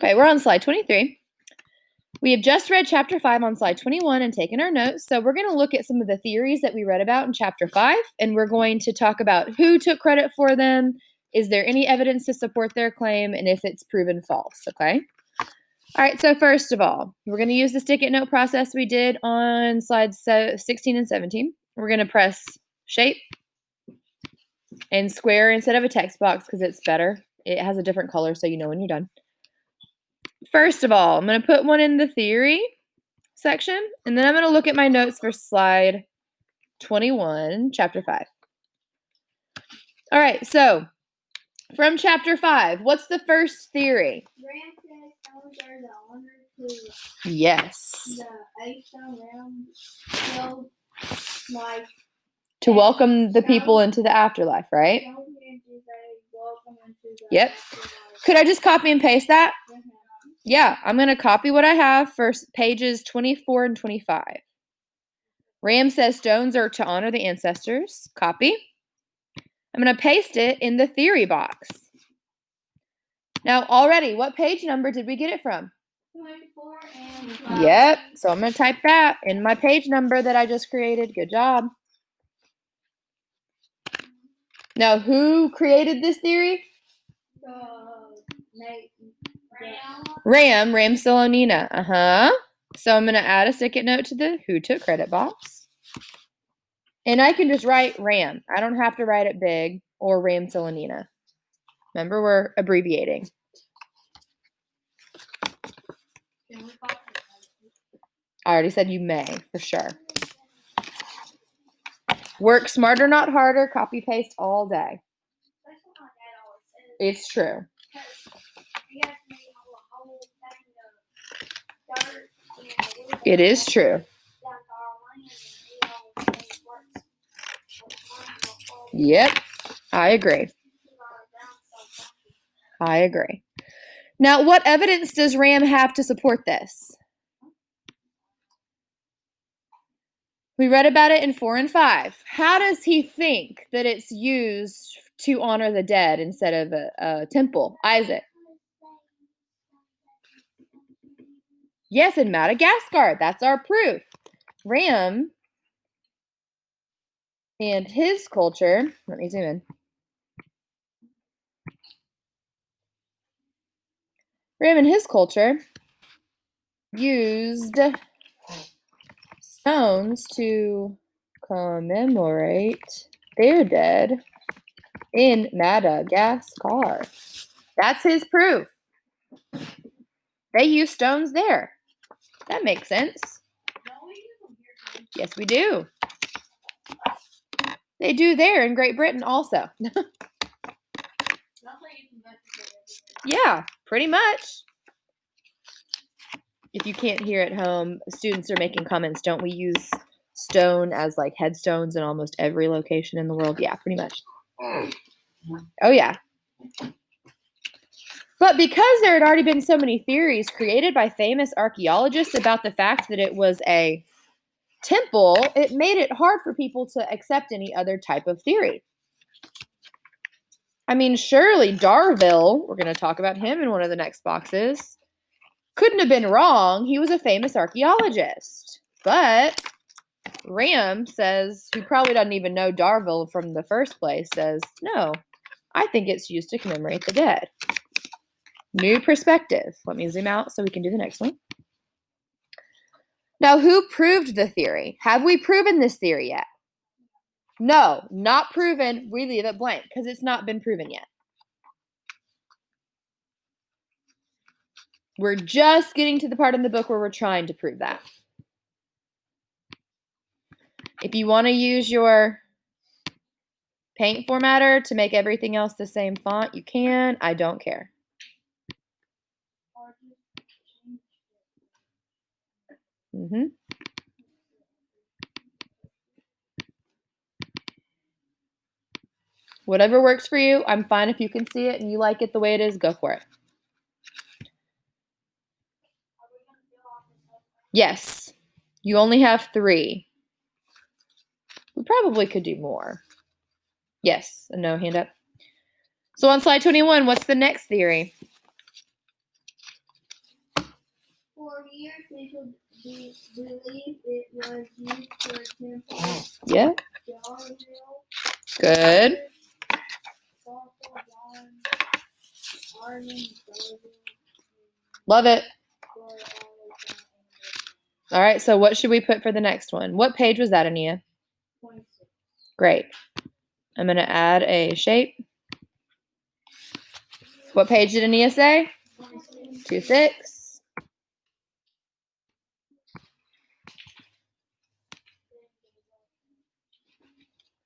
Okay, we're on slide 23. We have just read chapter 5 on slide 21 and taken our notes. So we're going to look at some of the theories that we read about in chapter 5, and we're going to talk about who took credit for them, is there any evidence to support their claim, and if it's proven false, okay? All right, so first of all, we're going to use the stick-it note process we did on slides 16 and 17. We're going to press shape and square instead of a text box because it's better. It has a different color so you know when you're done. First of all, I'm going to put one in the theory section, and then I'm going to look at my notes for slide 21, chapter 5. All right, so from chapter 5, what's the first theory? Yes. To welcome the people into the afterlife, right? Yep. Could I just copy and paste that? Yeah, I'm going to copy what I have for pages 24 and 25. Ram says stones are to honor the ancestors. Copy. I'm going to paste it in the theory box. Now, already, what page number did we get it from? 24 and 5. Yep, so I'm going to type that in my page number that I just created. Good job. Now, who created this theory? Ram Salonina. So I'm going to add a stick-it note to the who took credit box. And I can just write Ram. I don't have to write it big or Ram Salonina. Remember, we're abbreviating. I already said you may, for sure. Work smarter, not harder. Copy paste all day. It's true. It is true. Yep, I agree. Now, what evidence does Ram have to support this? We read about it in 4 and 5. How does he think that it's used to honor the dead instead of a temple? Isaac. Yes, in Madagascar. That's our proof. Ram and his culture, let me zoom in. Ram and his culture used stones to commemorate their dead in Madagascar. That's his proof. They use stones there. That makes sense. Yes, we do. They do there in Great Britain also. Yeah, pretty much. If you can't hear at home, students are making comments. Don't we use stone as like headstones in almost every location in the world? Yeah, pretty much. Oh, yeah. But because there had already been so many theories created by famous archaeologists about the fact that it was a temple, it made it hard for people to accept any other type of theory. I mean, surely Darville, we're going to talk about him in one of the next boxes, couldn't have been wrong. He was a famous archaeologist. But Ram says, who probably doesn't even know Darville from the first place, says, no, I think it's used to commemorate the dead. New perspective. Let me zoom out so we can do the next one. Now, who proved the theory? Have we proven this theory yet? No, not proven. We leave it blank because it's not been proven yet. We're just getting to the part in the book where we're trying to prove that. If you want to use your paint formatter to make everything else the same font, you can. I don't care. Whatever works for you, I'm fine if you can see it and you like it the way it is, go for it. Yes, you only have 3. We probably could do more. Yes, a no hand up. So on slide 21, what's the next theory? For years, people believe it was used for temple. Yeah. Jarville, Good. Fossil, Arden, Jarville, Love it. for All right. So what should we put for the next one? What page was that, Ania? 26. Great. I'm going to add a shape. What page did Ania say? 26.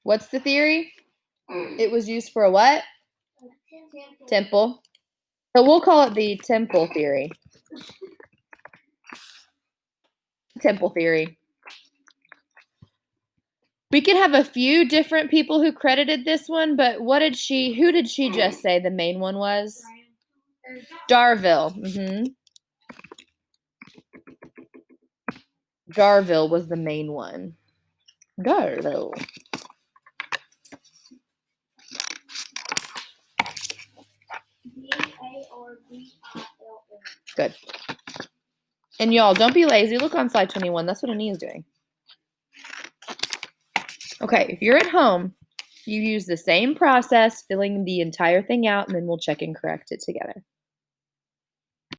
What's the theory? It was used for a what? Temple. So we'll call it the temple theory. Temple theory. We could have a few different people who credited this one, but who did she just say the main one was? Jarville. Jarville was the main one. Jarville. G-A-R-V-I-L-L. Good. And y'all, don't be lazy. Look on slide 21. That's what Ania's doing. Okay, if you're at home, you use the same process, filling the entire thing out, and then we'll check and correct it together.